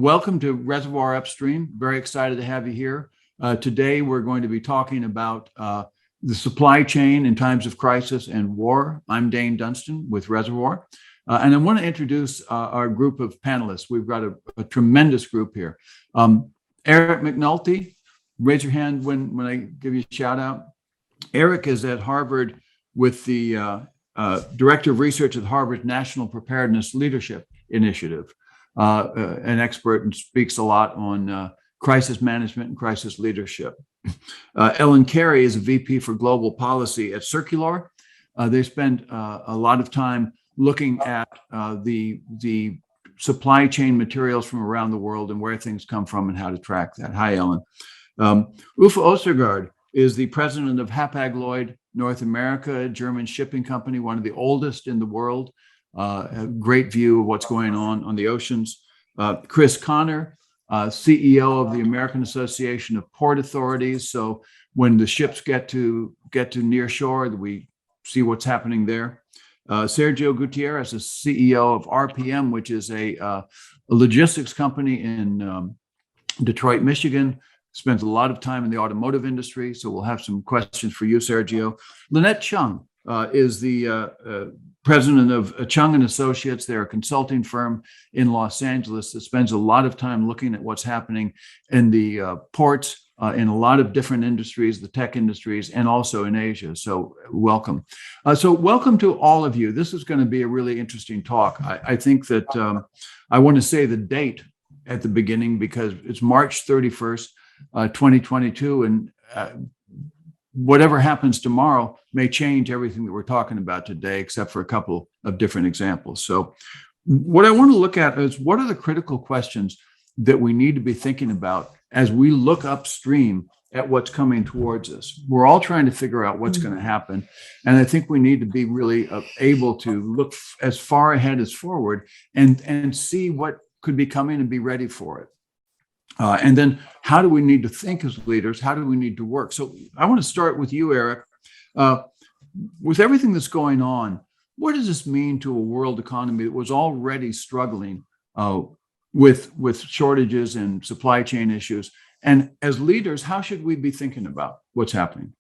Welcome to Reservoir Upstream. Very excited to have you here. Today, we're going to be talking about the supply chain in times of crisis and war. I'm Dain Dunston with Reservoir. And I want to introduce our group of panelists. We've got a tremendous group here. Eric McNulty, raise your hand when I give you a shout out. Eric is at Harvard with the Director of Research at Harvard's National Preparedness Leadership Initiative. An expert and speaks a lot on crisis management and crisis leadership. Ellen Carey is a VP for Global Policy at Circular. They spend a lot of time looking at the supply chain materials from around the world and where things come from and how to track that. Hi, Ellen. Uffe Ostergaard is the president of Hapag-Lloyd North America, a German shipping company, one of the oldest in the world. A great view of what's going on the oceans. Chris Connor, CEO of the American Association of Port Authorities. So when the ships get to near shore, we see what's happening there. Sergio Gutierrez is CEO of RPM, which is a logistics company in Detroit, Michigan. Spends a lot of time in the automotive industry. So we'll have some questions for you, Sergio. Lynette Chung is the president of Chung and Associates. They're a consulting firm in Los Angeles that spends a lot of time looking at what's happening in the ports in a lot of different industries, the tech industries, and also in Asia. So welcome. So welcome to all of you. This is going to be a really interesting talk. I think that I want to say the date at the beginning because it's March 31st, 2022, and whatever happens tomorrow may change everything that we're talking about today, except for a couple of different examples. So what I want to look at is what are the critical questions that we need to be thinking about as we look upstream at what's coming towards us. We're all trying to figure out what's going to happen. And I think we need to be really able to look as far ahead as forward and see what could be coming and be ready for it. And then how do we need to think as leaders? How do we need to work? So I want to start with you, Eric. With everything that's going on, what does this mean to a world economy that was already struggling with shortages and supply chain issues? And as leaders, how should we be thinking about what's happening?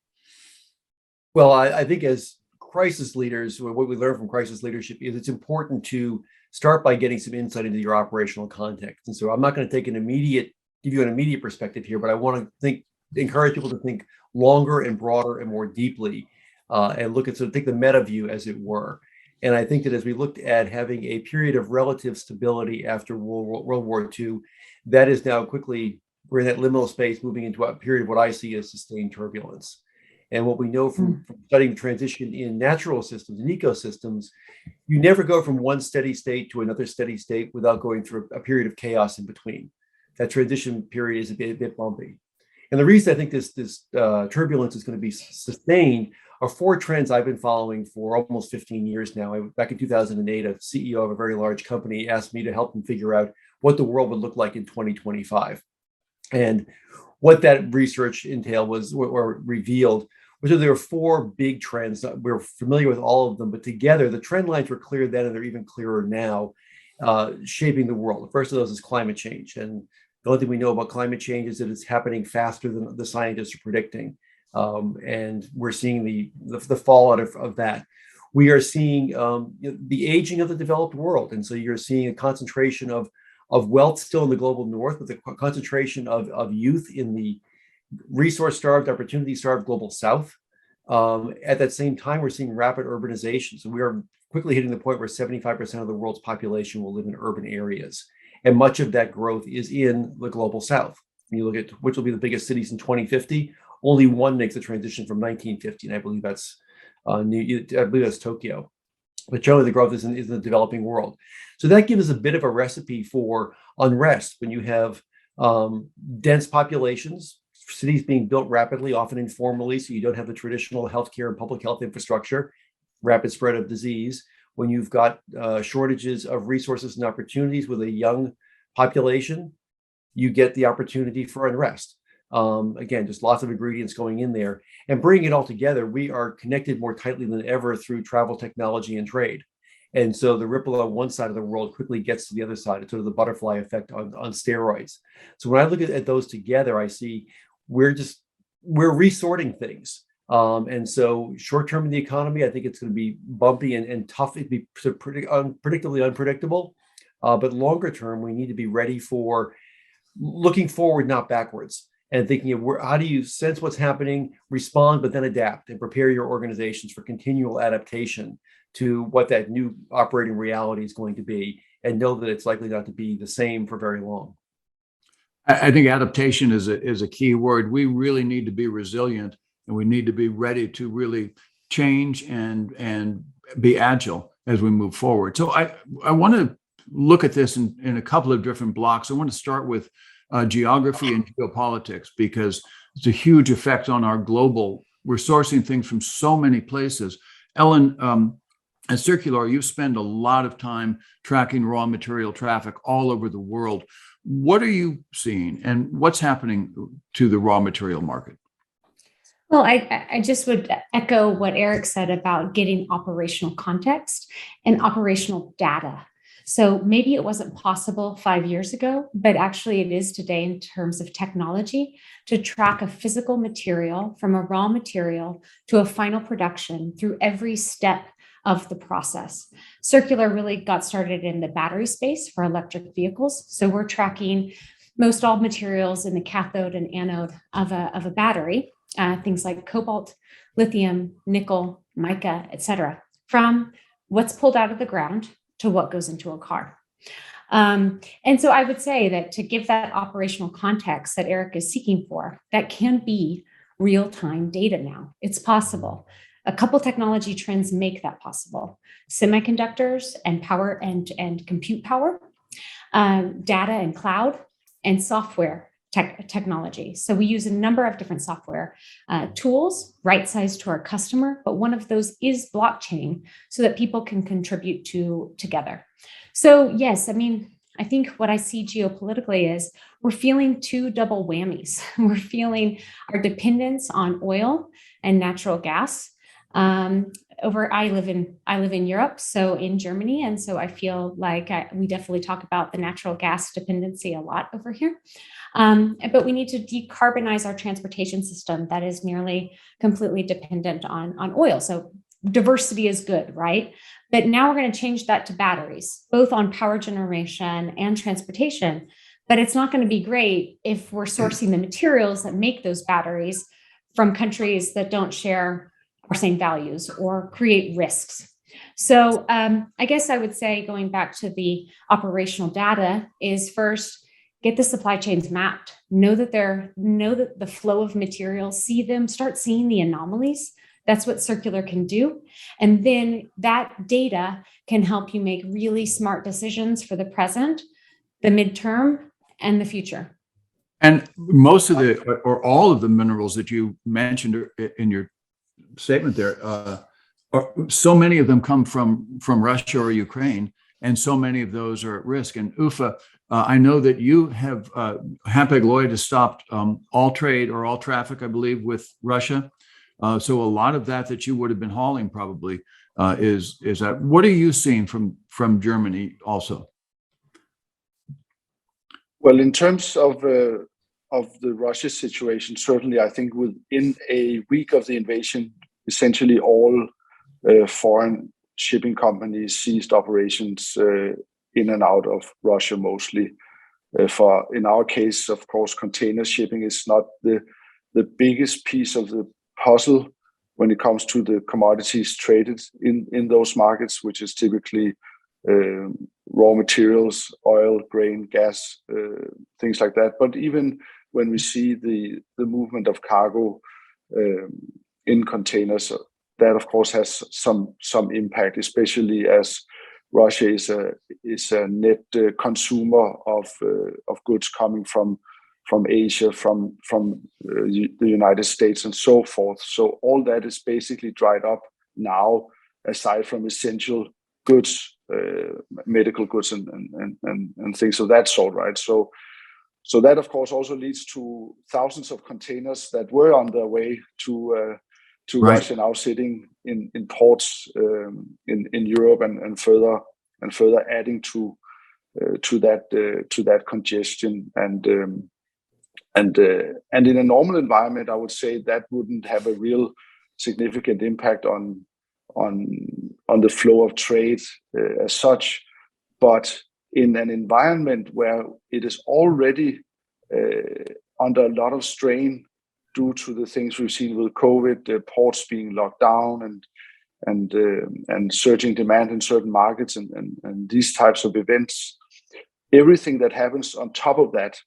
Well, I think as crisis leaders, what we learn from crisis leadership is it's important to start by getting some insight into your operational context. And so I'm not going to give you an immediate perspective here, but I want to encourage people to think longer and broader and more deeply and look at take the meta view, as it were. And I think that as we looked at having a period of relative stability after World War II, that is now we're in that liminal space moving into a period of what I see as sustained turbulence. And what we know from studying transition in natural systems and ecosystems, you never go from one steady state to another steady state without going through a period of chaos in between. That transition period is a bit bumpy. And the reason I think this turbulence is going to be sustained are four trends I've been following for almost 15 years now. Back in 2008, a CEO of a very large company asked me to help him figure out what the world would look like in 2025. And what that research entailed or revealed was that there were four big trends. We're familiar with all of them, but together the trend lines were clear then and they're even clearer now, shaping the world. The first of those is climate change. And the only thing we know about climate change is that it's happening faster than the scientists are predicting. And we're seeing the fallout of that. We are seeing the aging of the developed world. And so you're seeing a concentration of wealth still in the global north, with a concentration of youth in the resource-starved, opportunity-starved global south. At that same time, we're seeing rapid urbanization. So we are quickly hitting the point where 75% of the world's population will live in urban areas. And much of that growth is in the global south. When you look at which will be the biggest cities in 2050, only one makes the transition from 1950, and I believe that's Tokyo. But generally, the growth is in the developing world. So that gives us a bit of a recipe for unrest when you have dense populations, cities being built rapidly, often informally, so you don't have the traditional healthcare and public health infrastructure, rapid spread of disease. When you've got shortages of resources and opportunities with a young population, you get the opportunity for unrest. Again, just lots of ingredients going in there. And bringing it all together, we are connected more tightly than ever through travel, technology, and trade. And so the ripple on one side of the world quickly gets to the other side. It's sort of the butterfly effect on steroids. So when I look at those together, I see we're resorting things. And so short term in the economy, I think it's going to be bumpy and tough. It'd be pretty unpredictably unpredictable. But longer term, we need to be ready for looking forward, not backwards, and thinking of how do you sense what's happening, respond, but then adapt and prepare your organizations for continual adaptation to what that new operating reality is going to be, and know that it's likely not to be the same for very long. I think adaptation is a key word. We really need to be resilient, and we need to be ready to really change and be agile as we move forward. So I want to look at this in a couple of different blocks. I want to start with geography and geopolitics, because it's a huge effect on our global. We're sourcing things from so many places. Ellen, at Circular, you spend a lot of time tracking raw material traffic all over the world. What are you seeing, and what's happening to the raw material market? Well, I just would echo what Eric said about getting operational context and operational data. So maybe it wasn't possible 5 years ago, but actually it is today in terms of technology to track a physical material from a raw material to a final production through every step of the process. Circular really got started in the battery space for electric vehicles. So we're tracking most all materials in the cathode and anode of a battery, things like cobalt, lithium, nickel, mica, et cetera, from what's pulled out of the ground to what goes into a car. And so I would say that to give that operational context that Eric is seeking for, that can be real-time data now. It's possible. A couple technology trends make that possible: semiconductors and power and compute power, data and cloud, and software technology. So we use a number of different software tools, right-sized to our customer, but one of those is blockchain, so that people can contribute together. So yes, I mean, I think what I see geopolitically is we're feeling two double whammies. We're feeling our dependence on oil and natural gas. I live in Europe, so in Germany, and so I feel like we definitely talk about the natural gas dependency a lot over here. But we need to decarbonize our transportation system that is nearly completely dependent on oil. So diversity is good, right? But now we're going to change that to batteries, both on power generation and transportation. But it's not going to be great if we're sourcing the materials that make those batteries from countries that don't share our same values or create risks. So I guess I would say, going back to the operational data, is first get the supply chains mapped, know that the flow of materials, see them, start seeing the anomalies. That's what Circular can do. And then that data can help you make really smart decisions for the present, the midterm, and the future. And most of or all of the minerals that you mentioned in your statement there, so many of them come from Russia or Ukraine, and so many of those are at risk. And Ufa, I know that you have Hapag-Lloyd has stopped all trade or all traffic, I believe, with Russia. So a lot of that you would have been hauling probably is that. What are you seeing from Germany also? Well, in terms of the Russia situation, certainly I think within a week of the invasion, essentially all foreign shipping companies ceased operations in and out of Russia mostly. In our case, of course, container shipping is not the biggest piece of the puzzle when it comes to the commodities traded in those markets, which is typically raw materials, oil, grain, gas, things like that. But even when we see the movement of cargo in containers, that of course has some impact, especially as Russia is a net consumer of goods coming from Asia, from the United States, and so forth. So all that is basically dried up now, aside from essential goods, medical goods, and things of that sort, right? So that of course also leads to thousands of containers that were on their way to Right. Russia now sitting in ports in Europe and further adding to that congestion and in a normal environment, I would say that wouldn't have a real significant impact on the flow of trade as such. But in an environment where it is already under a lot of strain due to the things we've seen with COVID, the ports being locked down and surging demand in certain markets and these types of events, everything that happens on top of that,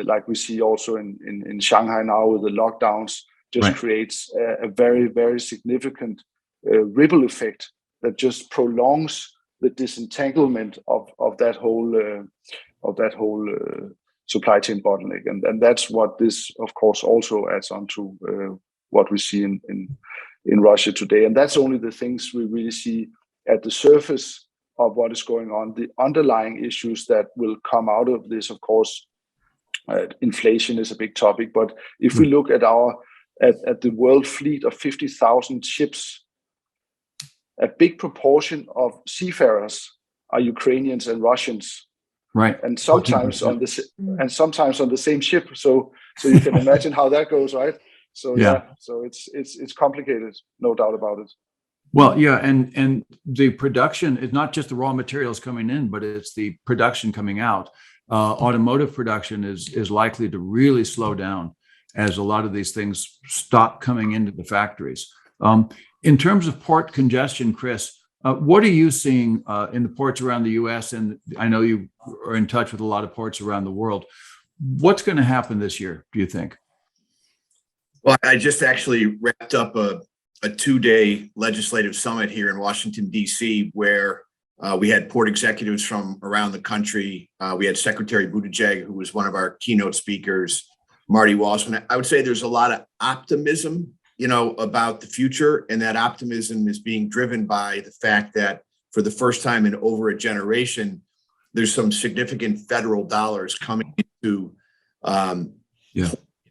like we see also in Shanghai now with the lockdowns, just creates a very, very significant ripple effect that just prolongs the disentanglement of that whole supply chain bottleneck, and that's what this, of course, also adds on to what we see in Russia today. And that's only the things we really see at the surface of what is going on. The underlying issues that will come out of this, of course, inflation is a big topic. But if we look at at the world fleet of 50,000 ships, a big proportion of seafarers are Ukrainians and Russians. Right. And sometimes on the same ship. So you can imagine how that goes, right? So so it's complicated, no doubt about it. Well, yeah, and the production is not just the raw materials coming in, but it's the production coming out. Automotive production is likely to really slow down as a lot of these things stop coming into the factories. In terms of port congestion, Chris, what are you seeing in the ports around the U.S.? And I know you are in touch with a lot of ports around the world. What's going to happen this year, do you think? Well, I just actually wrapped up a 2-day legislative summit here in Washington, D.C., where we had port executives from around the country. We had Secretary Buttigieg, who was one of our keynote speakers, Marty Walsh. And I would say there's a lot of optimism, about the future. And that optimism is being driven by the fact that for the first time in over a generation, there's some significant federal dollars coming into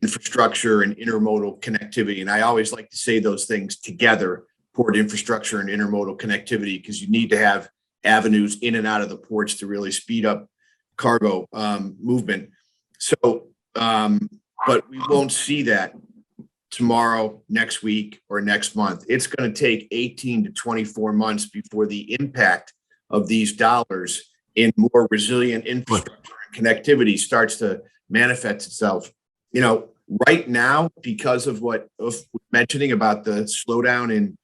infrastructure and intermodal connectivity. And I always like to say those things together, port infrastructure and intermodal connectivity, because you need to have avenues in and out of the ports to really speed up cargo movement. So, but we won't see that tomorrow, next week, or next month. It's going to take 18 to 24 months before the impact of these dollars in more resilient infrastructure and connectivity starts to manifest itself. Right now, because of what we're mentioning about the slowdown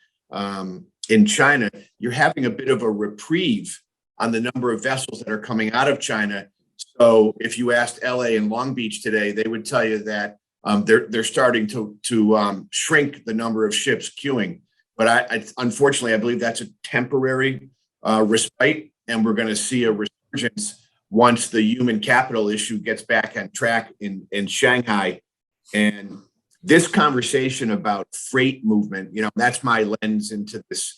in China, you're having a bit of a reprieve on the number of vessels that are coming out of China. So if you asked LA and Long Beach today, they would tell you that they're starting to shrink the number of ships queuing. But unfortunately, I believe that's a temporary respite, and we're going to see a resurgence once the human capital issue gets back on track in Shanghai. And this conversation about freight movement, that's my lens into this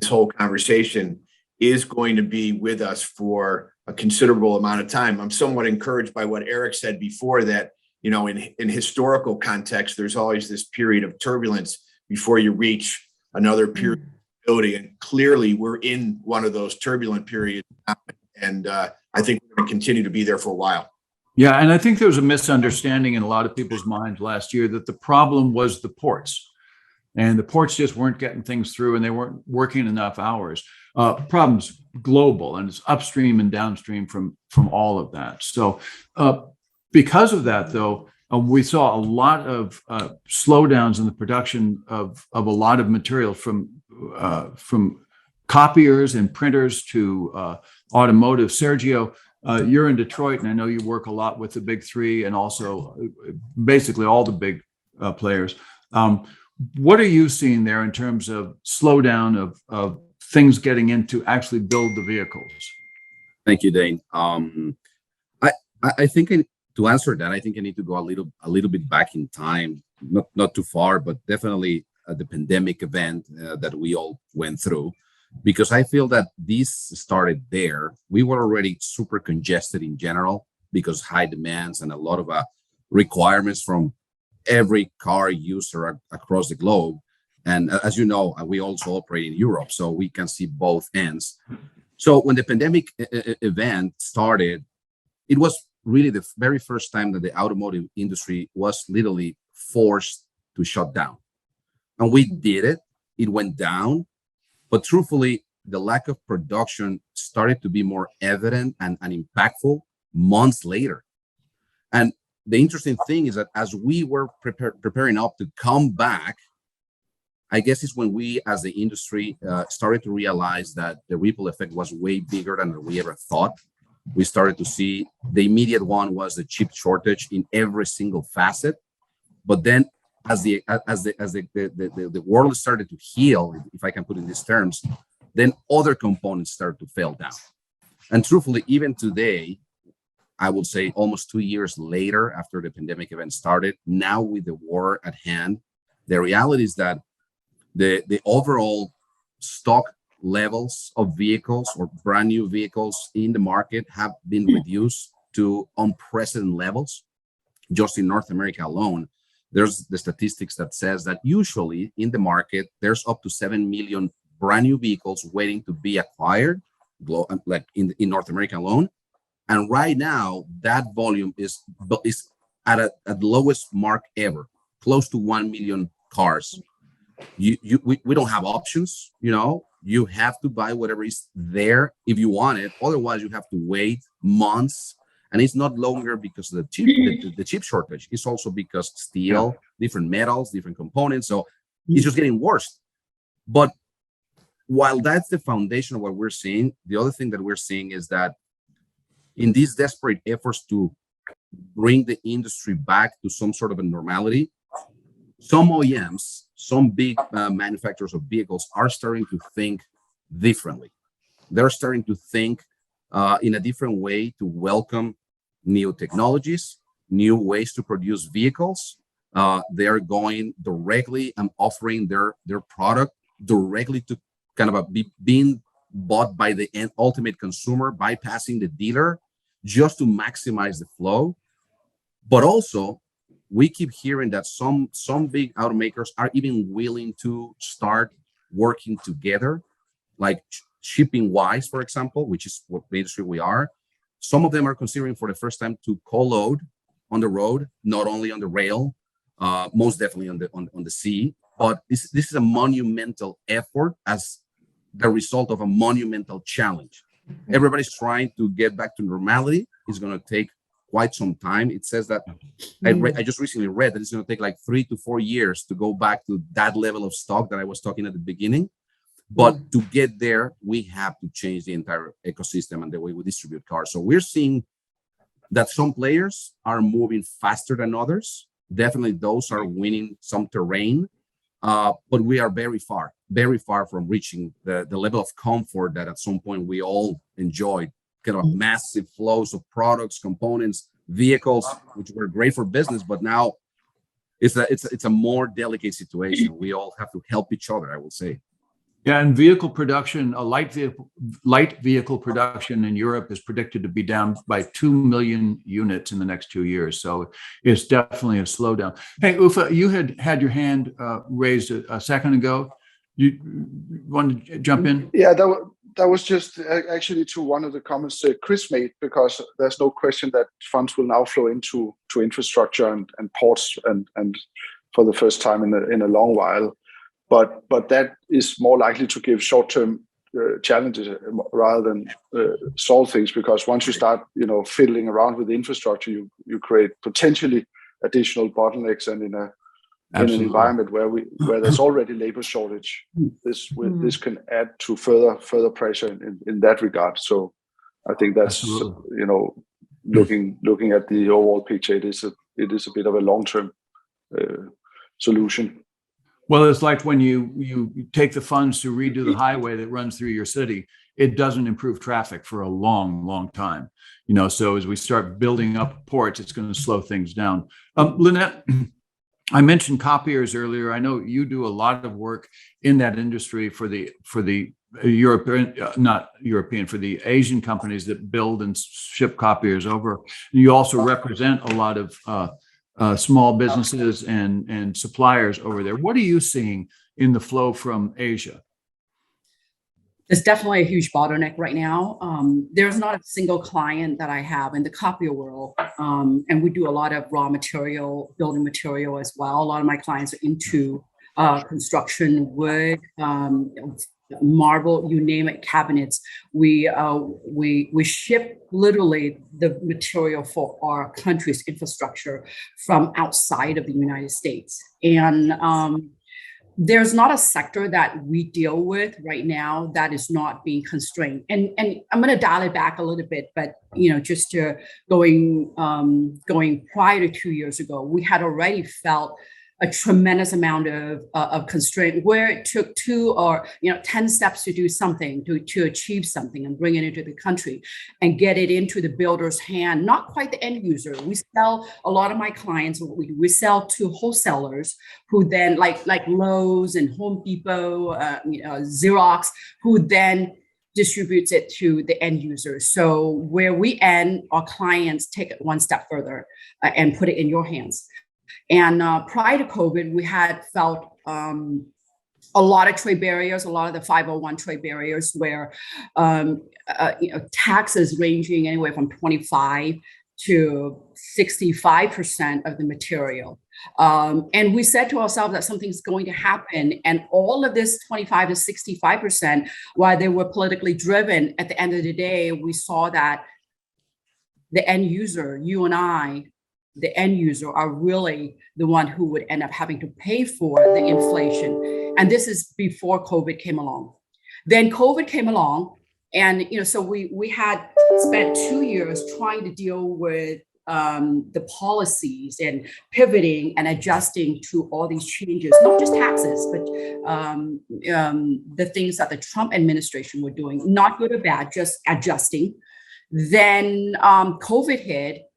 whole conversation, is going to be with us for a considerable amount of time. I'm somewhat encouraged by what Eric said before, that in historical context, there's always this period of turbulence before you reach another period of stability. And clearly we're in one of those turbulent periods now. And I think we're going to continue to be there for a while. Yeah, and I think there was a misunderstanding in a lot of people's minds last year that the problem was the ports. And the ports just weren't getting things through and they weren't working enough hours. Problems global, and it's upstream and downstream from all of that. So because of that, though, we saw a lot of slowdowns in the production of a lot of material from copiers and printers to automotive. Sergio, you're in Detroit, and I know you work a lot with the big three and also basically all the big players. What are you seeing there in terms of slowdown of things getting in to actually build the vehicles? Thank you, Dain. I think to answer that, I think I need to go a little bit back in time, not too far, but definitely the pandemic event that we all went through, because I feel that this started there. We were already super congested in general because high demands and a lot of requirements from every car user across the globe. And as you know, we also operate in Europe, so we can see both ends. So when the pandemic event started, it was really the very first time that the automotive industry was literally forced to shut down. And we did it. It went down. But truthfully, the lack of production started to be more evident and impactful months later. And the interesting thing is that as we were preparing up to come back, I guess it's when we, as the industry, started to realize that the ripple effect was way bigger than we ever thought. We started to see the immediate one was the chip shortage in every single facet. But then, as the world started to heal, if I can put it in these terms, then other components started to fail down. And truthfully, even today, I would say almost 2 years later, after the pandemic event started, now with the war at hand, the reality is that the overall stock levels of vehicles or brand new vehicles in the market have been reduced to unprecedented levels. Just in North America alone, there's the statistics that says that usually in the market, there's up to 7 million brand new vehicles waiting to be acquired, like in North America alone. And right now, that volume is at the lowest mark ever, close to 1 million cars. We don't have options, you have to buy whatever is there if you want it. Otherwise, you have to wait months. And it's not longer because of the chip shortage. It's also because steel, different metals, different components. So it's just getting worse. But while that's the foundation of what we're seeing, the other thing that we're seeing is that in these desperate efforts to bring the industry back to some sort of a normality, some OEMs, some big manufacturers of vehicles are starting to think differently. They're starting to think in a different way to welcome new technologies, new ways to produce vehicles. They are going directly and offering their product directly to kind of being bought by the ultimate consumer, bypassing the dealer just to maximize the flow. But also, we keep hearing that some big automakers are even willing to start working together, like shipping wise, for example, which is what the industry we are. Some of them are considering for the first time to co-load on the road, not only on the rail, most definitely on the sea. But this is a monumental effort as the result of a monumental challenge. Everybody's trying to get back to normality. It's going to take quite some time. It says that I just recently read that it's going to take like 3 to 4 years to go back to that level of stock that I was talking at the beginning. But to get there, we have to change the entire ecosystem and the way we distribute cars. So we're seeing that some players are moving faster than others. Definitely those are winning some terrain. But we are very far from reaching the level of comfort that at some point we all enjoyed, kind of massive flows of products, components, vehicles, which were great for business. But now it's a more delicate situation. We all have to help each other, I would say. Yeah, and vehicle production, light vehicle production in Europe is predicted to be down by 2 million units in the next 2 years. So it's definitely a slowdown. Hey, Ufa, you had your hand raised a second ago. You want to jump in? Yeah, that was just actually to one of the comments Chris made, because there's no question that funds will now flow into infrastructure and ports and for the first time in a long while. But that is more likely to give short-term challenges rather than solve things, because once you start, fiddling around with the infrastructure, you create potentially additional bottlenecks, and in an environment where there's already labor shortage, this can add to further pressure in that regard. So I think that's looking at the overall picture, it is a bit of a long-term solution. Well, it's like when you take the funds to redo the highway that runs through your city, it doesn't improve traffic for a long, long time. So as we start building up ports, it's going to slow things down. Lynette, I mentioned copiers earlier. I know you do a lot of work in that industry for the European, not European, for the Asian companies that build and ship copiers over. You also represent a lot of small businesses and suppliers over there. What are you seeing in the flow from Asia? It's definitely a huge bottleneck right now. There's not a single client that I have in the copier world, and we do a lot of raw material, building material as well. A lot of my clients are into construction, wood, marble, you name it, cabinets. We ship literally the material for our country's infrastructure from outside of the United States, and there's not a sector that we deal with right now that is not being constrained. And I'm going to dial it back a little bit, but just to going prior to 2 years ago, we had already felt a tremendous amount of constraint where it took 2 or 10 steps to do something, to achieve something and bring it into the country and get it into the builder's hand, not quite the end user. We sell, a lot of my clients, we sell to wholesalers who then like Lowe's and Home Depot, Xerox, who then distributes it to the end user. So where we end, our clients take it one step further and put it in your hands. And prior to COVID, we had felt a lot of trade barriers, a lot of the 501 trade barriers where taxes ranging anywhere from 25 to 65% of the material. And we said to ourselves that something's going to happen. And all of this 25 to 65%, while they were politically driven, at the end of the day, we saw that the end user, you and I, the end user are really the one who would end up having to pay for the inflation. And this is before COVID came along. Then COVID came along, and so we had spent 2 years trying to deal with the policies and pivoting and adjusting to all these changes, not just taxes, but the things that the Trump administration were doing, not good or bad, just adjusting. Then COVID hit.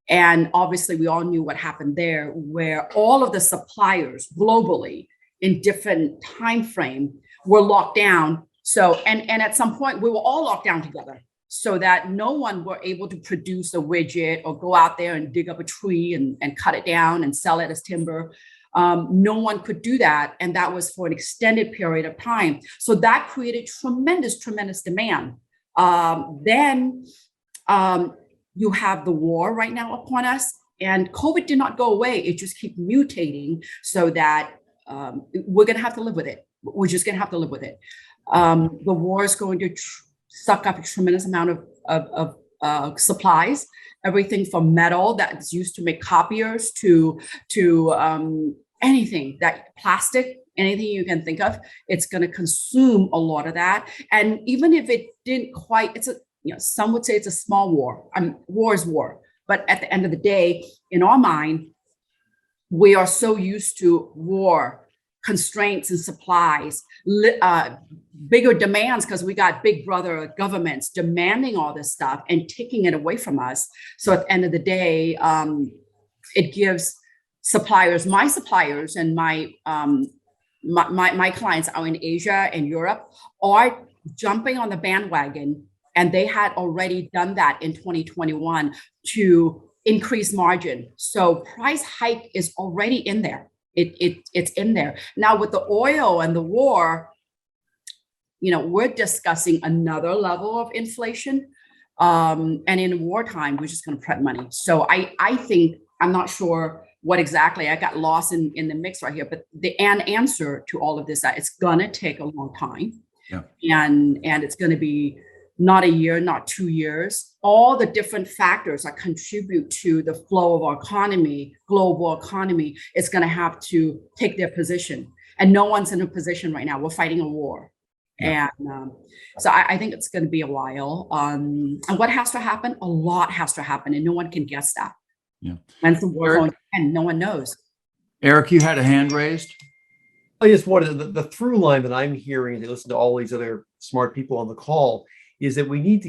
And obviously, we all knew what happened there, where all of the suppliers globally in different time frame were locked down. So, and at some point, we were all locked down together so that no one were able to produce a widget or go out there and dig up a tree and cut it down and sell it as timber. No one could do that. And that was for an extended period of time. So that created tremendous demand. Then you have the war right now upon us, and COVID did not go away. It just keeps mutating so that we're going to have to live with it. We're just going to have to live with it. The war is going to suck up a tremendous amount of supplies, everything from metal that's used to make copiers to anything, that plastic, anything you can think of. It's going to consume a lot of that. And even if it didn't quite, some would say it's a small war. War is war. But at the end of the day, in our mind, we are so used to war, constraints and supplies, bigger demands because we got big brother governments demanding all this stuff and taking it away from us. So at the end of the day, it gives suppliers, my suppliers and my clients out in Asia and Europe are jumping on the bandwagon. And they had already done that in 2021 to increase margin. So price hike is already in there. It's in there. Now with the oil and the war, we're discussing another level of inflation. And in wartime, we're just going to print money. So I think, I'm not sure what exactly, I got lost in the mix right here, but the answer to all of this, that it's going to take a long time. Yeah. And it's going to be not a year, not 2 years. All the different factors that contribute to the flow of our economy, global economy, is going to have to take their position. And no one's in a position right now. We're fighting a war. Yeah. And so I think it's going to be a while. And what has to happen? A lot has to happen, and no one can guess that. Yeah. When's the war going to end? No one knows. Eric, you had a hand raised. I just wanted the through line that I'm hearing, to listen to all these other smart people on the call, is that we need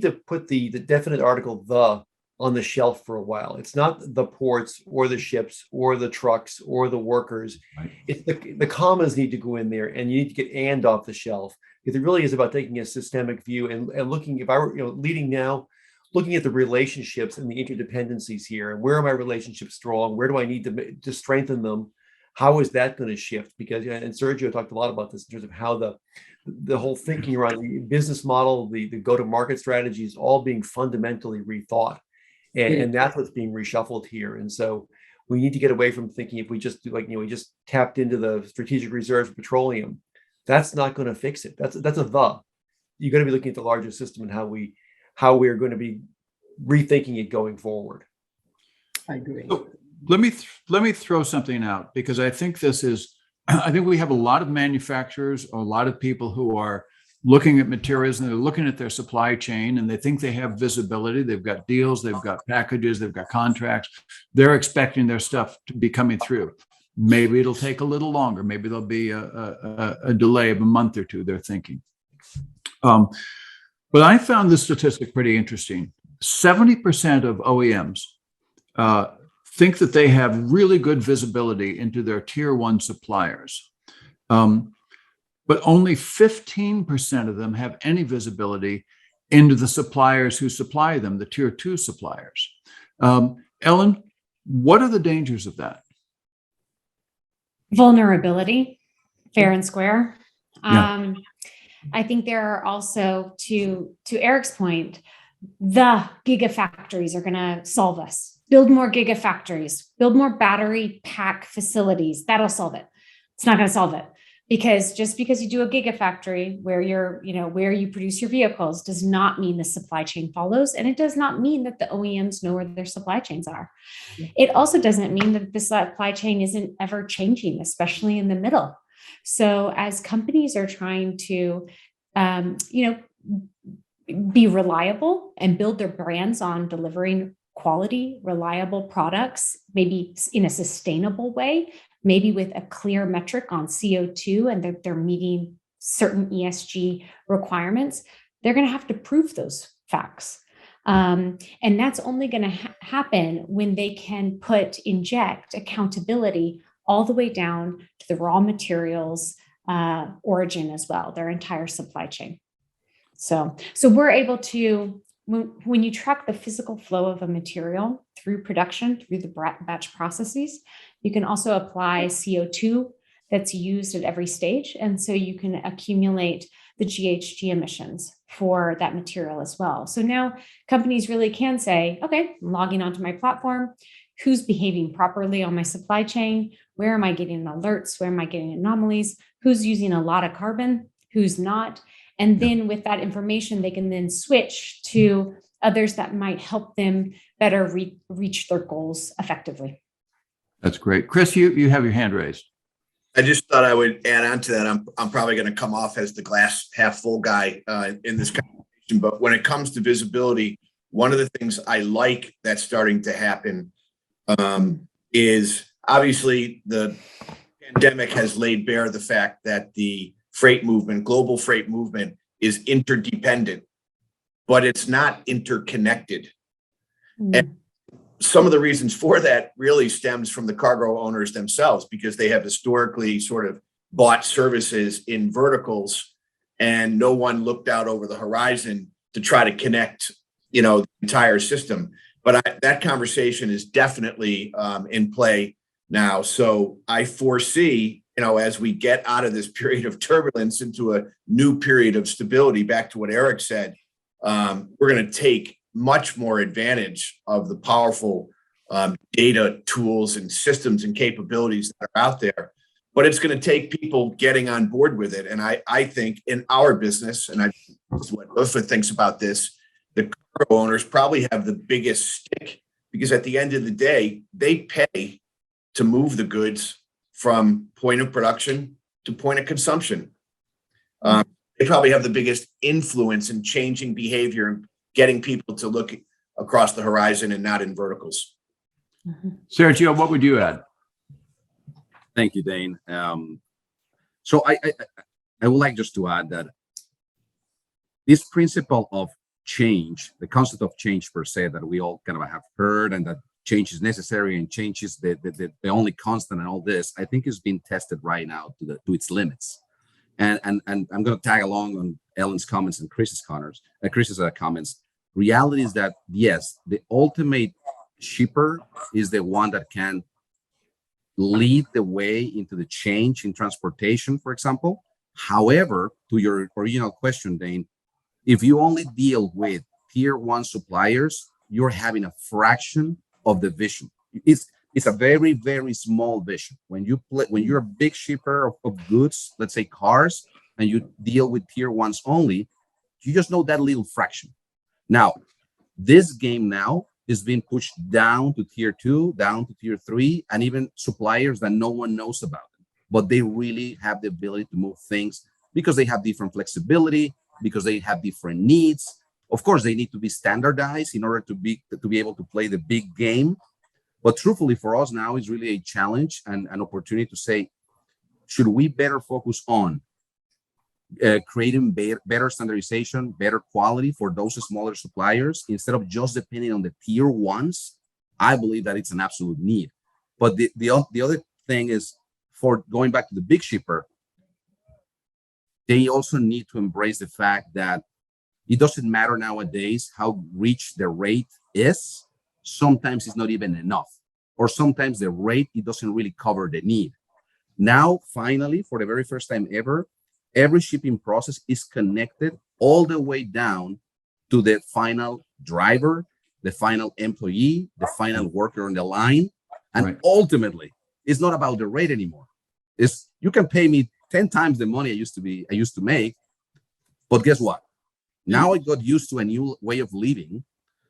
to put the definite article "the" on the shelf for a while. It's not the ports or the ships or the trucks or the workers. Right. It's the commas need to go in there, and you need to get "and" off the shelf, because it really is about taking a systemic view and looking. If I were leading now, looking at the relationships and the interdependencies here, and where are my relationships strong? Where do I need to strengthen them? how is that going to shift? Because, and Sergio talked a lot about this in terms of how the whole thinking around the business model, the go-to-market strategy is all being fundamentally rethought. And that's what's being reshuffled here. And so we need to get away from thinking if we just do we just tapped into the strategic reserves of petroleum, that's not going to fix it. That's you got to be looking at the larger system and how we're going to be rethinking it going forward. I agree. So let me throw something out, because I think I think we have a lot of manufacturers, or a lot of people who are looking at materials, and they're looking at their supply chain, and they think they have visibility. They've got deals, they've got packages, they've got contracts. They're expecting their stuff to be coming through. Maybe it'll take a little longer. Maybe there'll be a delay of a month or two, they're thinking. But I found this statistic pretty interesting. 70% of OEMs think that they have really good visibility into their tier one suppliers. But only 15% of them have any visibility into the suppliers who supply them, the tier two suppliers. Ellen, what are the dangers of that? Vulnerability, fair and square. Yeah. I think there are also, to Eric's point, the gigafactories are going to solve us. Build more gigafactories, build more battery pack facilities. That'll solve it. It's not going to solve it, because just because you do a gigafactory where where you produce your vehicles does not mean the supply chain follows. And it does not mean that the OEMs know where their supply chains are. It also doesn't mean that the supply chain isn't ever changing, especially in the middle. So as companies are trying to, be reliable and build their brands on delivering quality, reliable products, maybe in a sustainable way, maybe with a clear metric on CO2, and that they're meeting certain ESG requirements, they're going to have to prove those facts. And that's only going to happen when they can inject accountability all the way down to the raw materials origin as well, their entire supply chain. So we're able to, when you track the physical flow of a material through production, through the batch processes, you can also apply CO2 that's used at every stage. And so you can accumulate the GHG emissions for that material as well. So now companies really can say, okay, I'm logging onto my platform. Who's behaving properly on my supply chain? Where am I getting alerts? Where am I getting anomalies? Who's using a lot of carbon? Who's not? And then with that information, they can then switch to others that might help them better reach their goals effectively. That's great. Chris, you have your hand raised. I just thought I would add on to that. I'm probably going to come off as the glass half full guy in this conversation, but when it comes to visibility, one of the things I like that's starting to happen is obviously the pandemic has laid bare the fact that the freight movement, global freight movement, is interdependent, but it's not interconnected. And some of the reasons for that really stems from the cargo owners themselves, because they have historically sort of bought services in verticals, and no one looked out over the horizon to try to connect, the entire system. But that conversation is definitely in play now. So I foresee, as we get out of this period of turbulence into a new period of stability, back to what Eric said, we're going to take much more advantage of the powerful data tools and systems and capabilities that are out there. But it's going to take people getting on board with it. And I think in our business, and this is what Ufa thinks about this, the cargo owners probably have the biggest stick, because at the end of the day, they pay to move the goods from point of production to point of consumption. They probably have the biggest influence in changing behavior and getting people to look across the horizon and not in verticals. Sergio, what would you add? Thank you, Dain. So I would like just to add that this principle of change, the concept of change per se, that we all kind of have heard, and that change is necessary and change is the only constant and all this, I think is being tested right now to its limits. And I'm going to tag along on Ellen's comments and Chris's comments. Reality is that, yes, the ultimate shipper is the one that can lead the way into the change in transportation, for example. However, to your original question, Dain, if you only deal with tier one suppliers, you're having a fraction of the vision. It's a very, very small vision. When you're a big shipper of goods, let's say cars, and you deal with tier ones only, you just know that little fraction. Now, this game now is being pushed down to tier two, down to tier three, and even suppliers that no one knows about. But they really have the ability to move things because they have different flexibility, because they have different needs. Of course, they need to be standardized in order to be able to play the big game. But truthfully, for us now is really a challenge and an opportunity to say, should we better focus on creating better standardization, better quality for those smaller suppliers instead of just depending on the tier ones? I believe that it's an absolute need. But the other thing is, for going back to the big shipper, they also need to embrace the fact that it doesn't matter nowadays how rich the rate is. Sometimes it's not even enough, or sometimes the rate, it doesn't really cover the need. Now, finally, for the very first time ever, every shipping process is connected all the way down to the final driver, the final employee, the final worker on the line. And ultimately, it's not about the rate anymore. It's, you can pay me 10 times the money I used to make, but guess what? Now I got used to a new way of living.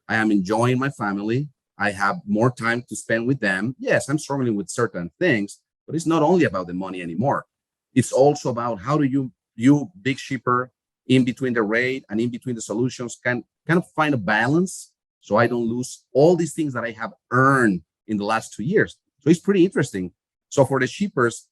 I am enjoying my family. I have more time to spend with them. Yes, I'm struggling with certain things, but it's not only about the money anymore. It's also about how do you big shipper in between the rate and in between the solutions can kind of find a balance so I don't lose all these things that I have earned in the last 2 years. So it's pretty interesting. So for the shippers,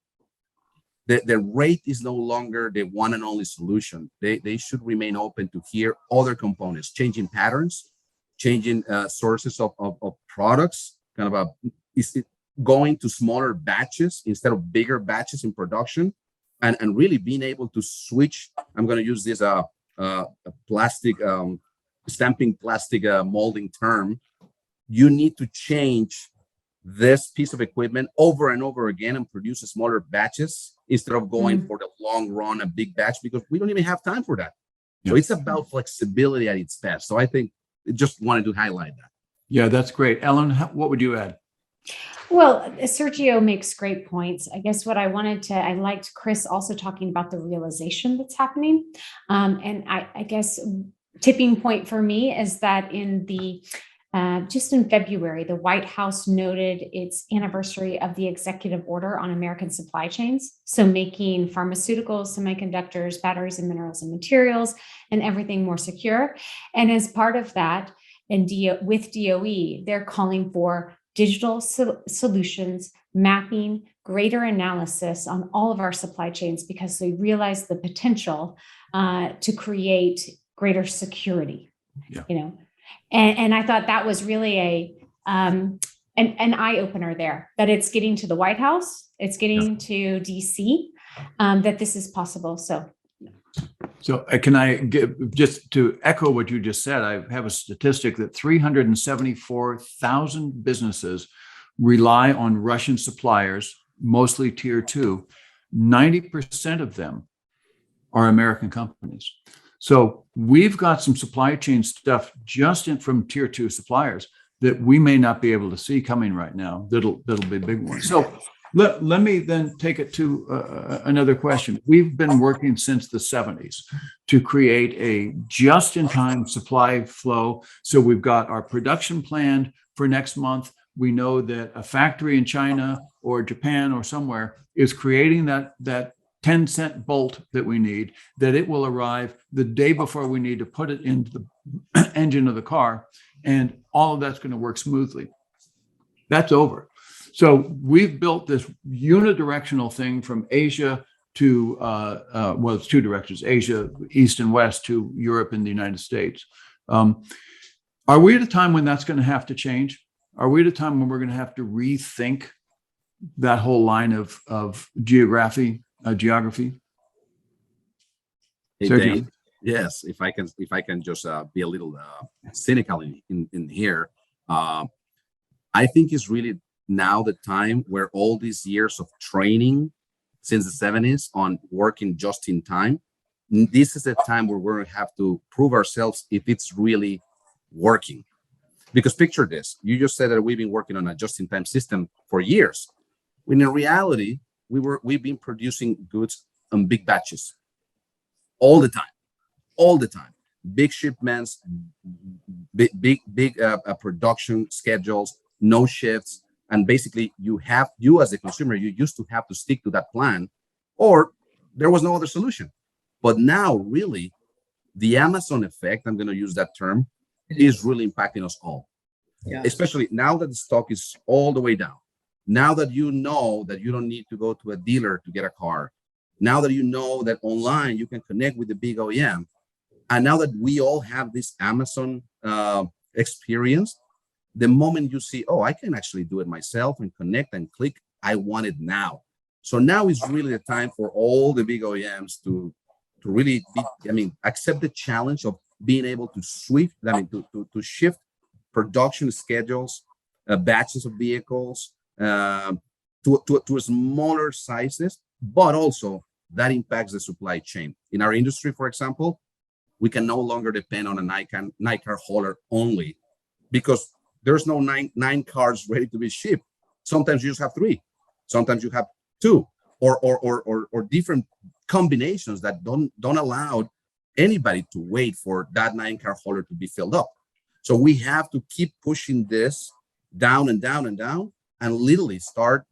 the rate is no longer the one and only solution. They should remain open to hear other components, changing patterns, changing sources of products, kind of going to smaller batches instead of bigger batches in production, and really being able to switch. I'm going to use this plastic stamping plastic molding term. You need to change this piece of equipment over and over again and produce smaller batches instead of going for the long run, a big batch, because we don't even have time for that. So it's about flexibility at its best. So I think just wanted to highlight that. Yeah, that's great. Ellen, what would you add? Well, Sergio makes great points. I guess what I liked Chris also talking about the realization that's happening. And I guess tipping point for me is that just in February, the White House noted its anniversary of the executive order on American supply chains. So making pharmaceuticals, semiconductors, batteries and minerals and materials, and everything more secure. And as part of that, with DOE, they're calling for digital solutions, mapping, greater analysis on all of our supply chains, because they realize the potential to create greater security. And I thought that was really an eye opener there, that it's getting to the White House, it's getting to DC, that this is possible. So can I just to echo what you just said, I have a statistic that 374,000 businesses rely on Russian suppliers, mostly tier two. 90% of them are American companies. So we've got some supply chain stuff just from tier two suppliers that we may not be able to see coming right now. That'll be a big one. So let me then take it to another question. We've been working since the 70s to create a just-in-time supply flow. So we've got our production planned for next month. We know that a factory in China or Japan or somewhere is creating that 10-cent bolt that we need, that it will arrive the day before we need to put it into the engine of the car, and all of that's going to work smoothly. That's over. So we've built this unidirectional thing from Asia to, it's two directions, Asia, East and West, to Europe and the United States. Are we at a time when that's going to have to change? Are we at a time when we're going to have to rethink that whole line of geography? Hey, Dain, yes, if I can just be a little cynical in here, I think it's really now the time where all these years of training since the 70s on working just in time, this is the time where we're going to have to prove ourselves if it's really working. Because picture this, you just said that we've been working on a just-in-time system for years, when in reality, we've been producing goods on big batches all the time, big shipments, big production schedules, no shifts. And basically you as a consumer, you used to have to stick to that plan, or there was no other solution. But now really the Amazon effect, I'm going to use that term, is really impacting us all. Yeah. Especially now that the stock is all the way down. Now that you know that you don't need to go to a dealer to get a car. Now that you know that online you can connect with the big OEM. And now that we all have this Amazon experience, the moment you see, oh, I can actually do it myself and connect and click, I want it now. So now is really the time for all the big OEMs to really accept the challenge of being able to to shift production schedules, batches of vehicles to smaller sizes, but also that impacts the supply chain. In our industry, for example, we can no longer depend on a nine car hauler only, because there's no nine cars ready to be shipped. Sometimes you just have 3, sometimes you have 2, or different combinations that don't allow anybody to wait for that 9 car hauler to be filled up. So we have to keep pushing this down and down and down, and literally start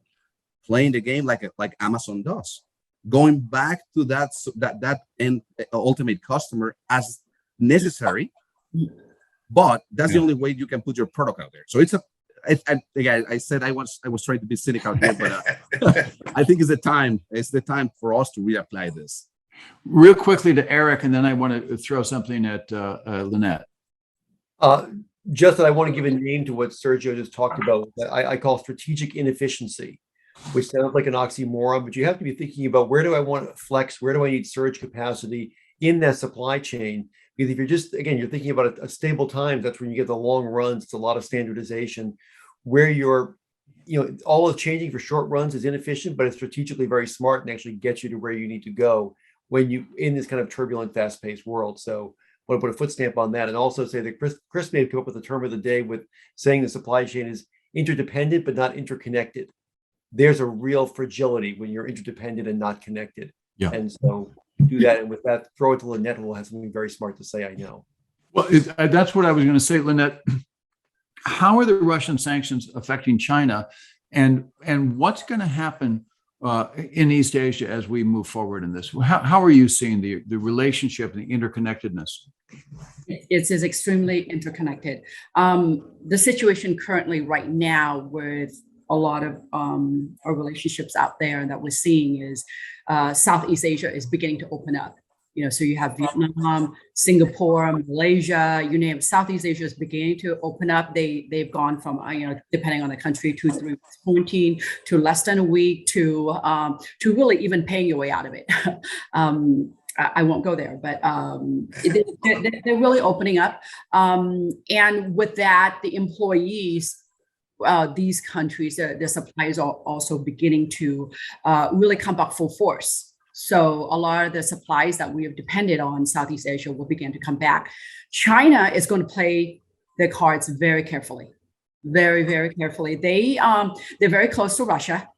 playing the game like Amazon does, going back to that end ultimate customer as necessary. But that's the only way you can put your product out there. So I said I was trying to be cynical here, but I think it's the time for us to reapply this. Real quickly to Eric, and then I want to throw something at Lynette. Just that I want to give a name to what Sergio just talked about. I call strategic inefficiency, which sounds like an oxymoron, but you have to be thinking about, where do I want to flex? Where do I need surge capacity in that supply chain? Because if you're thinking about a stable time, that's when you get the long runs. It's a lot of standardization. Where all of changing for short runs is inefficient, but it's strategically very smart and actually gets you to where you need to go when you in this kind of turbulent, fast-paced world. So I want to put a foot stamp on that, and also say that Chris may have come up with the term of the day with saying the supply chain is interdependent but not interconnected. There's a real fragility when you're interdependent and not connected. Yeah. And so do that. And with that, throw it to Lynette, who will have something very smart to say, I know. Well, that's what I was going to say, Lynette. How are the Russian sanctions affecting China? And what's going to happen in East Asia as we move forward in this? How are you seeing the relationship and the interconnectedness? It's extremely interconnected. The situation currently right now with a lot of our relationships out there that we're seeing is Southeast Asia is beginning to open up. So you have Vietnam, Singapore, Malaysia, you name it. Southeast Asia is beginning to open up. They've gone from, depending on the country, 2 to 3 weeks quarantine to less than a week to really even paying your way out of it. I won't go there, but they're really opening up. And with that, the employees, these countries, the suppliers are also beginning to really come back full force. So a lot of the supplies that we have depended on Southeast Asia will begin to come back. China is going to play their cards very carefully, very, very carefully. They're very close to Russia.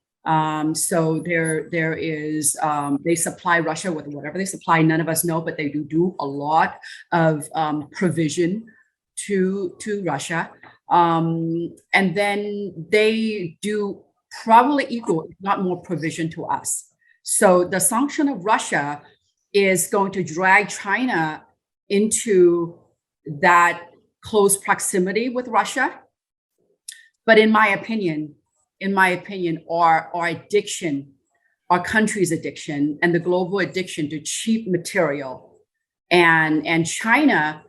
So there is, they supply Russia with whatever they supply. None of us know, but they do a lot of provision to Russia. And then they do probably equal, if not more, provision to us. So the sanction of Russia is going to drag China into that close proximity with Russia. But in my opinion, our addiction, our country's addiction, and the global addiction to cheap material, and China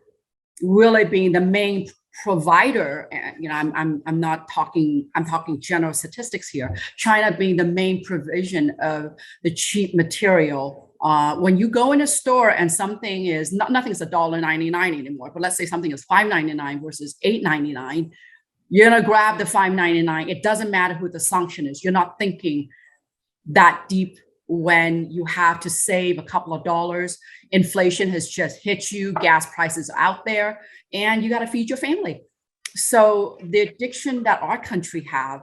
really being the main provider, I'm talking general statistics here. China being the main provision of the cheap material. When you go in a store and something is nothing's $1.99 anymore, but let's say something is $5.99 versus $8.99, You're going to grab the $5.99. It doesn't matter who the sanction is. You're not thinking that deep when you have to save a couple of dollars. Inflation has just hit you. Gas prices are out there, and you got to feed your family. So the addiction that our country have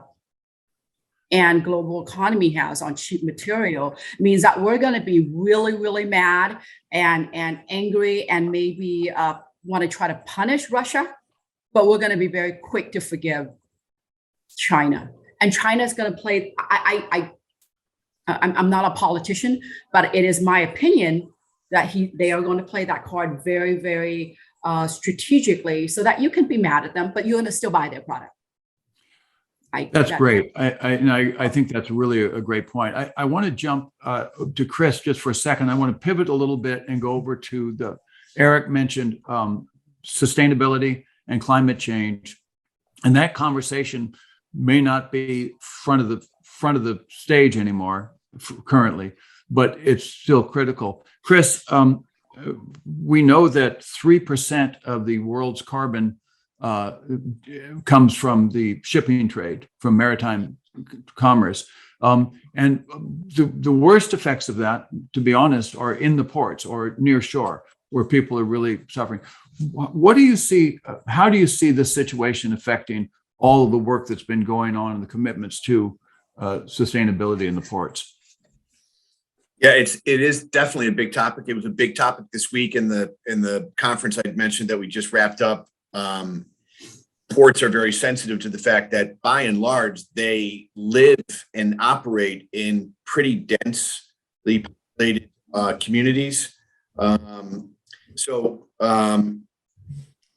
and global economy has on cheap material means that we're going to be really, really mad and angry and maybe want to try to punish Russia, but we're going to be very quick to forgive China. And China is going to play, I'm not a politician, but it is my opinion that they are going to play that card very, very strategically so that you can be mad at them, but you're going to still buy their product. That's great. I think that's really a great point. I want to jump to Chris just for a second. I want to pivot a little bit and go over to Eric mentioned sustainability and climate change. And that conversation may not be front of the stage anymore currently, but it's still critical. Chris, we know that 3% of the world's carbon comes from the shipping trade, from maritime commerce. And the worst effects of that, to be honest, are in the ports or near shore, where people are really suffering. What do you see? How do you see this situation affecting all of the work that's been going on and the commitments to sustainability in the ports? Yeah, it is definitely a big topic. It was a big topic this week in the conference I mentioned that we just wrapped up. Ports are very sensitive to the fact that by and large, they live and operate in pretty densely populated communities. So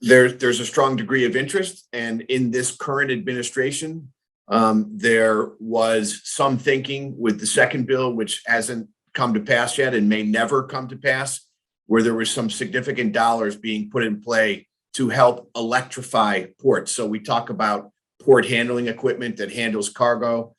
there's a strong degree of interest. And in this current administration, there was some thinking with the second bill, which hasn't come to pass yet and may never come to pass, where there was some significant dollars being put in play to help electrify ports. So we talk about port handling equipment that handles cargo,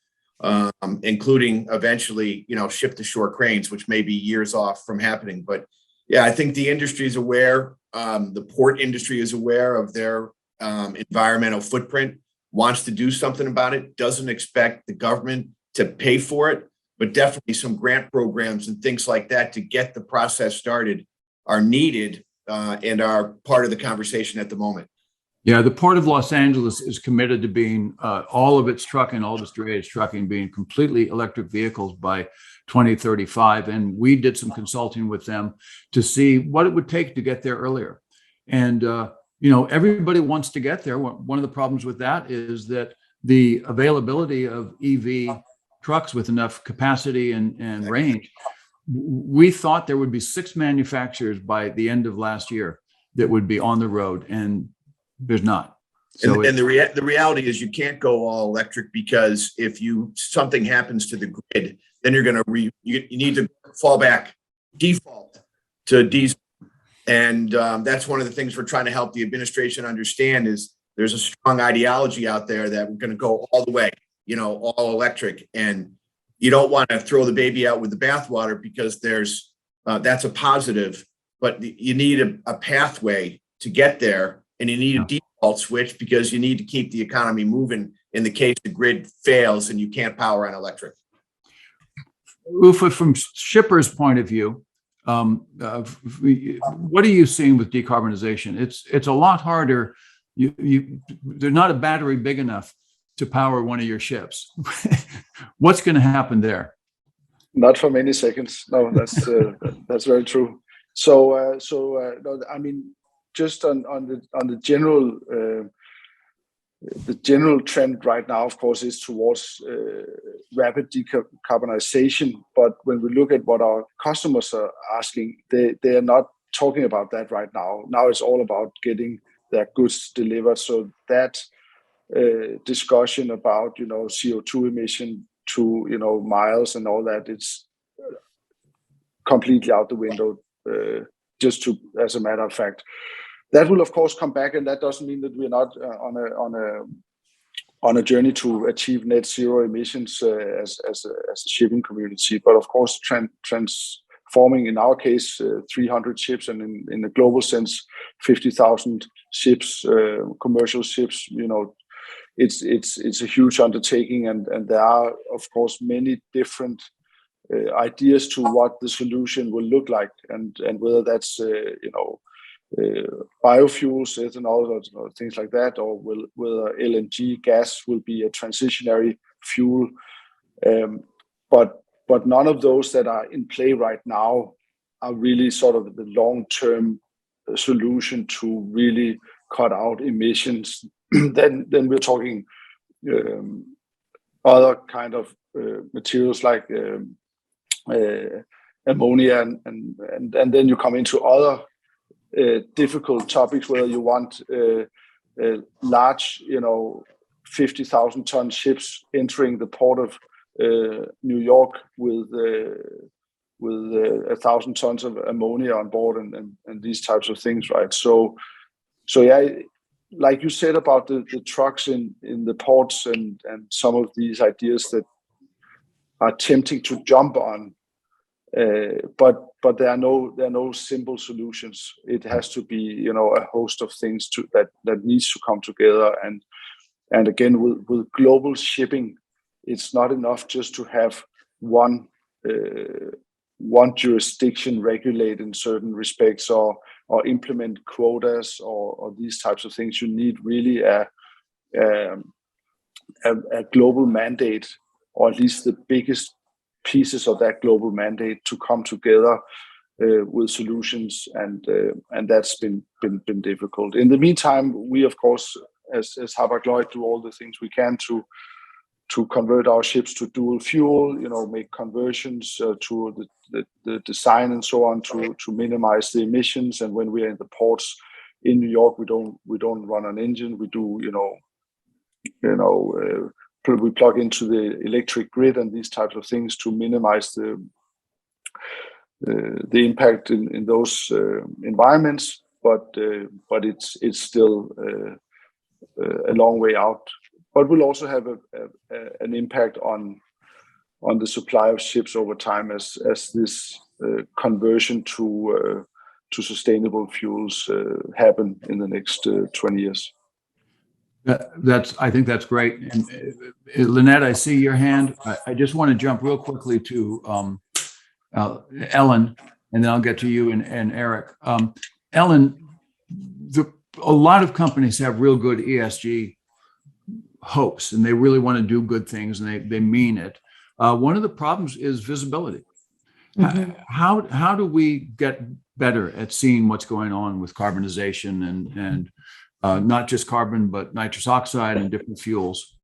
including eventually, ship to shore cranes, which may be years off from happening. But yeah, I think the industry is aware. The port industry is aware of their environmental footprint, wants to do something about it, doesn't expect the government to pay for it, but definitely some grant programs and things like that to get the process started are needed and are part of the conversation at the moment. Yeah, the Port of Los Angeles is committed to being all of its trucking, all of its drayage trucking being completely electric vehicles by 2035. And we did some consulting with them to see what it would take to get there earlier. And, everybody wants to get there. One of the problems with that is that the availability of EV trucks with enough capacity and range, we thought there would be 6 manufacturers by the end of last year that would be on the road, and there's not. So and the reality is you can't go all electric, because if something happens to the grid, then you're going to you need to default to diesel. And that's one of the things we're trying to help the administration understand is there's a strong ideology out there that we're going to go all the way, all electric. And you don't want to throw the baby out with the bathwater, because that's a positive, but you need a pathway to get there, and you need a default switch because you need to keep the economy moving in the case the grid fails and you can't power on electric. Ufa, from shippers' point of view, what are you seeing with decarbonization? It's a lot harder. There's not a battery big enough to power one of your ships. What's going to happen there? Not for many seconds. No, that's very true. So no, I mean, just on the general trend right now, of course, is towards rapid decarbonization. But when we look at what our customers are asking, they are not talking about that right now. Now it's all about getting their goods delivered. So that discussion about CO2 emission to miles and all that, it's completely out the window. As a matter of fact, that will of course come back, and that doesn't mean that we're not on a journey to achieve net zero emissions as a shipping community. But of course, transforming in our case 300 ships, and in a global sense 50,000 ships, commercial ships, it's a huge undertaking, and there are of course many different ideas to what the solution will look like, and whether that's biofuels, ethanol, or things like that, or whether LNG gas will be a transitionary fuel. But none of those that are in play right now are really sort of the long-term solution to really cut out emissions. then we're talking other kind of materials like ammonia, and then you come into other difficult topics, whether you want large, 50,000 ton ships entering the port of New York with 1,000 tons of ammonia on board, and these types of things, right? So yeah, like you said about the trucks in the ports and some of these ideas that are tempting to jump on, but there are no simple solutions. It has to be a host of things that needs to come together, and again with global shipping, it's not enough just to have one jurisdiction regulate in certain respects or implement quotas or these types of things. You need really a global mandate, or at least the biggest pieces of that global mandate to come together with solutions, and that's been difficult. In the meantime, we of course, as Hapag-Lloyd, do all the things we can to convert our ships to dual fuel, make conversions to the design and so on to minimize the emissions. And when we are in the ports in New York, we don't run an engine. We do, we plug into the electric grid and these types of things to minimize the impact in those environments. But it's still a long way out. But will also have an impact on the supply of ships over time as this conversion to sustainable fuels happen in the next 20 years. I think that's great. And Lynette, I see your hand. I just want to jump real quickly to Ellen, and then I'll get to you and Eric. Ellen, a lot of companies have real good ESG hopes, and they really want to do good things, and they mean it. One of the problems is visibility. Mm-hmm. How do we get better at seeing what's going on with carbonization and not just carbon, but nitrous oxide and different fuels?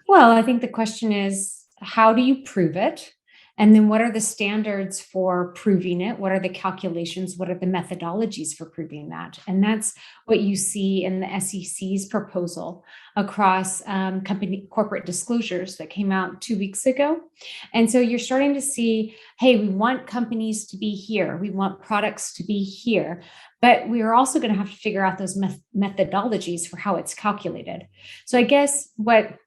Well, I think the question is, how do you prove it? And then what are the standards for proving it? What are the calculations? What are the methodologies for proving that? And that's what you see in the SEC's proposal across company corporate disclosures that came out 2 weeks ago. And so you're starting to see, hey, we want companies to be here. We want products to be here. But we are also going to have to figure out those methodologies for how it's calculated. So I guess what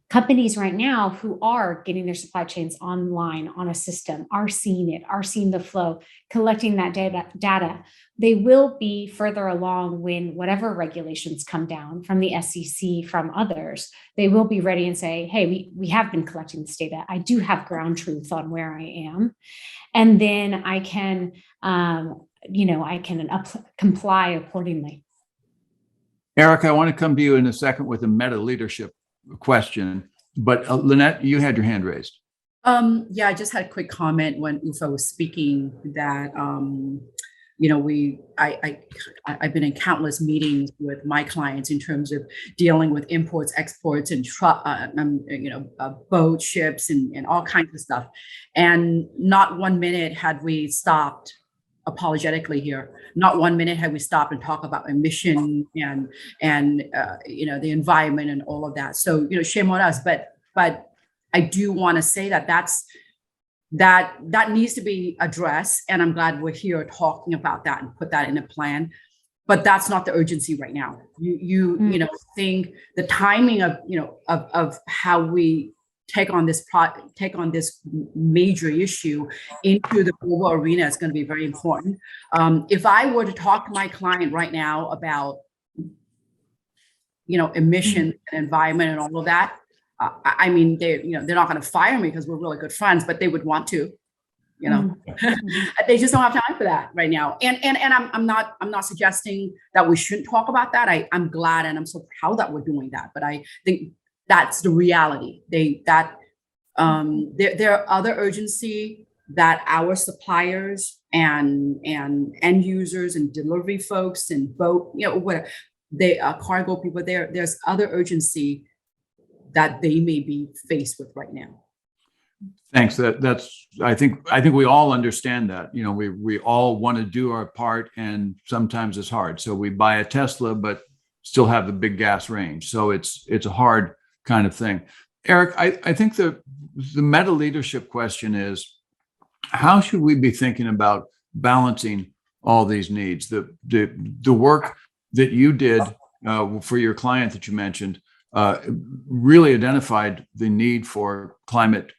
companies right now who are getting their supply chains online on a system are seeing it, are seeing the flow, collecting that data. They will be further along when whatever regulations come down from the SEC, from others, they will be ready and say, hey, we have been collecting this data. I do have ground truth on where I am. And then I can, comply accordingly. Eric, I want to come to you in a second with a meta leadership question, but Lynette, you had your hand raised. Yeah, I just had a quick comment when Uffe was speaking that I've been in countless meetings with my clients in terms of dealing with imports, exports, and boat ships and all kinds of stuff, and not 1 minute had we stopped apologetically here. Not 1 minute had we stopped and talk about emission and the environment and all of that. So shame on us. But I do want to say that needs to be addressed, and I'm glad we're here talking about that and put that in a plan. But that's not the urgency right now. You think the timing of how we take on this major issue into the global arena is going to be very important. If I were to talk to my client right now about emission and environment and all of that. I mean, they're not going to fire me because we're really good friends, but they would want to, they just don't have time for that right now. And I'm not suggesting that we shouldn't talk about that. I'm glad and I'm so proud that we're doing that. But I think that's the reality. There are other urgency that our suppliers and end users and delivery folks and boat, whatever, they are cargo people. There's other urgency that they may be faced with right now. Thanks. I think we all understand that. We all want to do our part, and sometimes it's hard. So we buy a Tesla, but still have the big gas range. So it's a hard kind of thing. Eric, I think the meta leadership question is, how should we be thinking about balancing all these needs? The work that you did for your client that you mentioned really identified the need for climate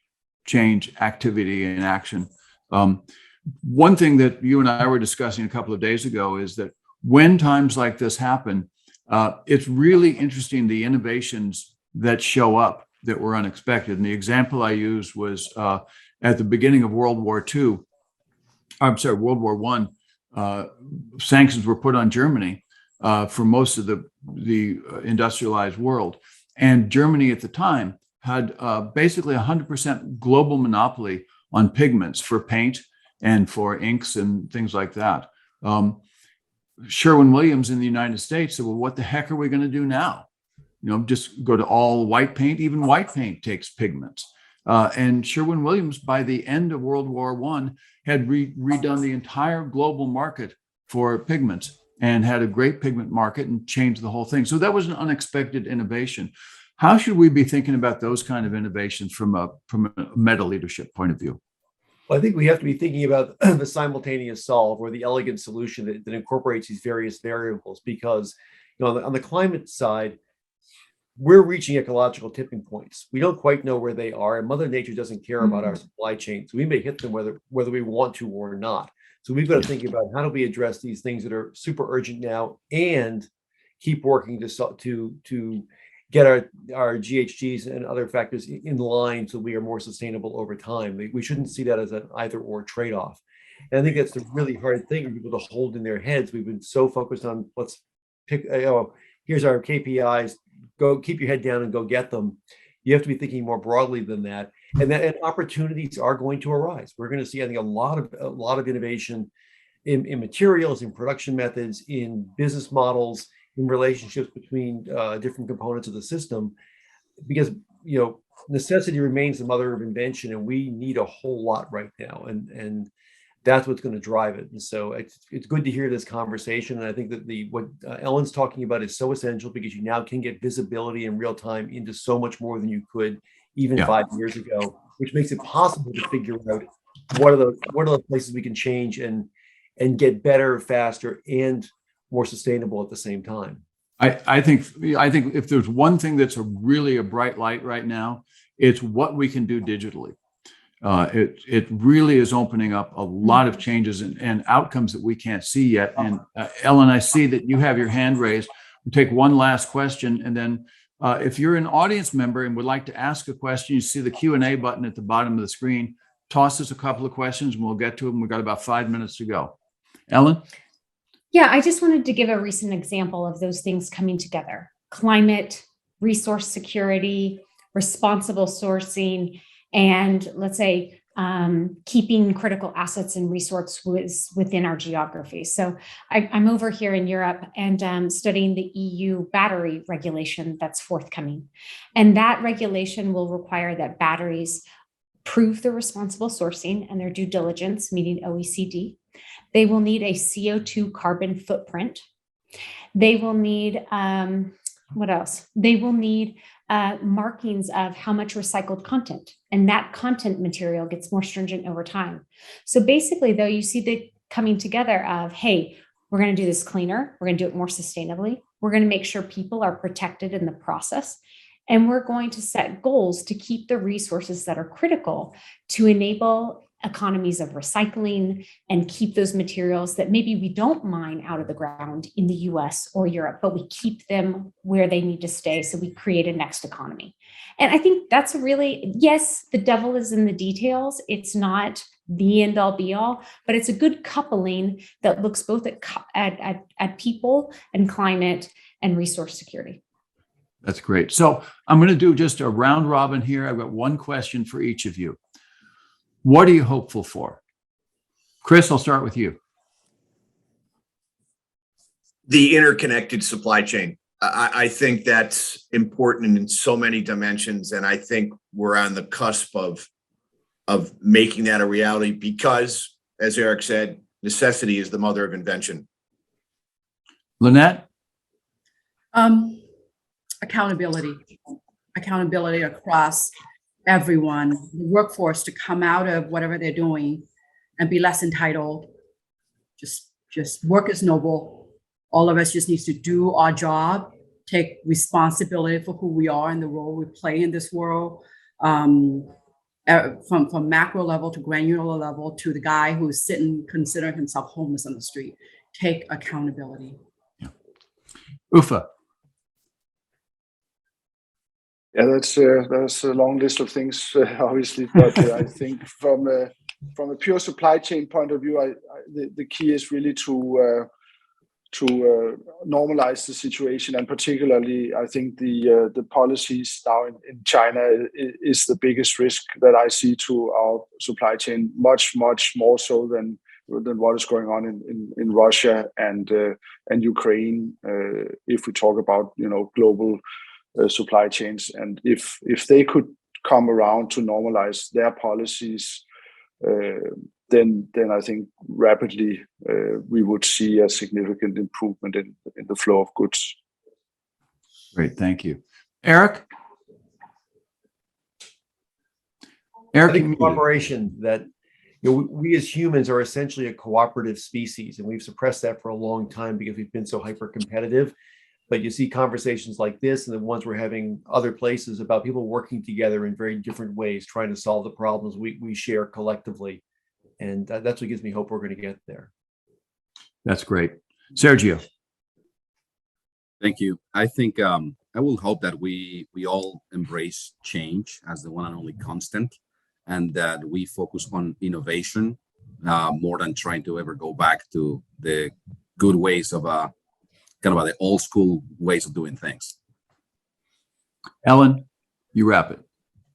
change activity and action. One thing that you and I were discussing a couple of days ago is that when times like this happen, it's really interesting the innovations that show up that were unexpected. And the example I used was at the beginning of World War I, sanctions were put on Germany for most of the industrialized world. And Germany at the time had basically 100% global monopoly on pigments for paint and for inks and things like that. Sherwin-Williams in the United States said, well, what the heck are we going to do now? Just go to all white paint. Even white paint takes pigments. And Sherwin-Williams, by the end of World War I, had redone the entire global market for pigments and had a great pigment market and changed the whole thing. So that was an unexpected innovation. How should we be thinking about those kind of innovations from a meta leadership point of view? Well, I think we have to be thinking about the simultaneous solve or the elegant solution that incorporates these various variables, because on the climate side, we're reaching ecological tipping points. We don't quite know where they are, and Mother Nature doesn't care about our supply chain. So we may hit them whether we want to or not. So we've got to think about how do we address these things that are super urgent now and keep working to get our GHGs and other factors in line so we are more sustainable over time. We shouldn't see that as an either or trade-off. And I think that's the really hard thing for people to hold in their heads. We've been so focused on let's pick, here's our KPIs, go keep your head down and go get them. You have to be thinking more broadly than that. And opportunities are going to arise. We're going to see, I think, a lot of innovation in materials, in production methods, in business models, in relationships between different components of the system, because necessity remains the mother of invention, and we need a whole lot right now, and that's what's going to drive it. And so it's good to hear this conversation, and I think that what Ellen's talking about is so essential, because you now can get visibility in real time into so much more than you could even 5 years ago, which makes it possible to figure out what are the places we can change and get better, faster, and more sustainable at the same time. I think if there's one thing that's really a bright light right now, it's what we can do digitally. It really is opening up a lot of changes and outcomes that we can't see yet. And Ellen, I see that you have your hand raised. We'll take one last question, and then if you're an audience member and would like to ask a question, you see the Q&A button at the bottom of the screen. Toss us a couple of questions and we'll get to them. We've got about 5 minutes to go. Ellen? Yeah, I just wanted to give a recent example of those things coming together: climate, resource security, responsible sourcing, and let's say keeping critical assets and resources within our geography. So I'm over here in Europe and studying the EU battery regulation that's forthcoming. And that regulation will require that batteries prove their responsible sourcing and their due diligence, meaning OECD. They will need a CO2 carbon footprint. They will need, what else? They will need markings of how much recycled content, and that content material gets more stringent over time. So basically, though, you see the coming together of, hey, we're going to do this cleaner, we're going to do it more sustainably, we're going to make sure people are protected in the process, and we're going to set goals to keep the resources that are critical to enable economies of recycling and keep those materials that maybe we don't mine out of the ground in the US or Europe, but we keep them where they need to stay. So we create a next economy. And I think that's really, yes, the devil is in the details. It's not the end all be all, but it's a good coupling that looks both at people and climate and resource security. That's great. So I'm going to do just a round robin here. I've got one question for each of you. What are you hopeful for? Chris, I'll start with you. The interconnected supply chain. I think that's important in so many dimensions. And I think we're on the cusp of making that a reality because, as Eric said, necessity is the mother of invention. Lynette? Accountability across everyone, the workforce to come out of whatever they're doing and be less entitled. Just work is noble. All of us just needs to do our job, take responsibility for who we are and the role we play in this world. From macro level to granular level to the guy who's sitting considering himself homeless on the street. Take accountability. Yeah. Ufa. Yeah, that's a long list of things, obviously, but I think from a pure supply chain point of view, the key is really to normalize the situation, and particularly, I think the policies now in China is the biggest risk that I see to our supply chain, much more so than what is going on in Russia and Ukraine. If we talk about global supply chains, and if they could come around to normalize their policies, then I think rapidly we would see a significant improvement in the flow of goods. Great, thank you. Eric? I think cooperation, that we as humans are essentially a cooperative species, and we've suppressed that for a long time because we've been so hyper competitive. But you see conversations like this and the ones we're having other places about people working together in very different ways, trying to solve the problems we share collectively. And that's what gives me hope we're going to get there. That's great. Sergio. Thank you. I think I will hope that we all embrace change as the one and only constant, and that we focus on innovation more than trying to ever go back to the good ways of kind of the old school ways of doing things. Ellen, you wrap it.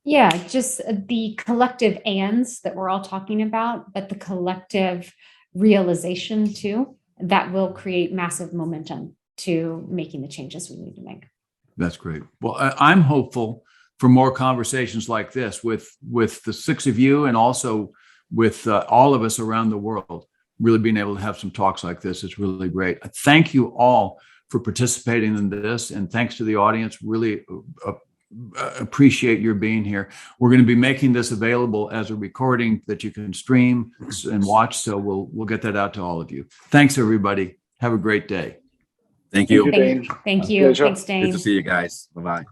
Yeah, just the collective ands that we're all talking about, but the collective realization too, that will create massive momentum to making the changes we need to make. That's great. Well, I'm hopeful for more conversations like this with the six of you, and also with all of us around the world. Really being able to have some talks like this is really great. Thank you all for participating in this, and thanks to the audience. Really appreciate your being here. We're going to be making this available as a recording that you can stream and watch, so we'll get that out to all of you. Thanks, everybody. Have a great day. Thank you. Thank you. Thanks, Dain. Good to see you guys. Bye-bye.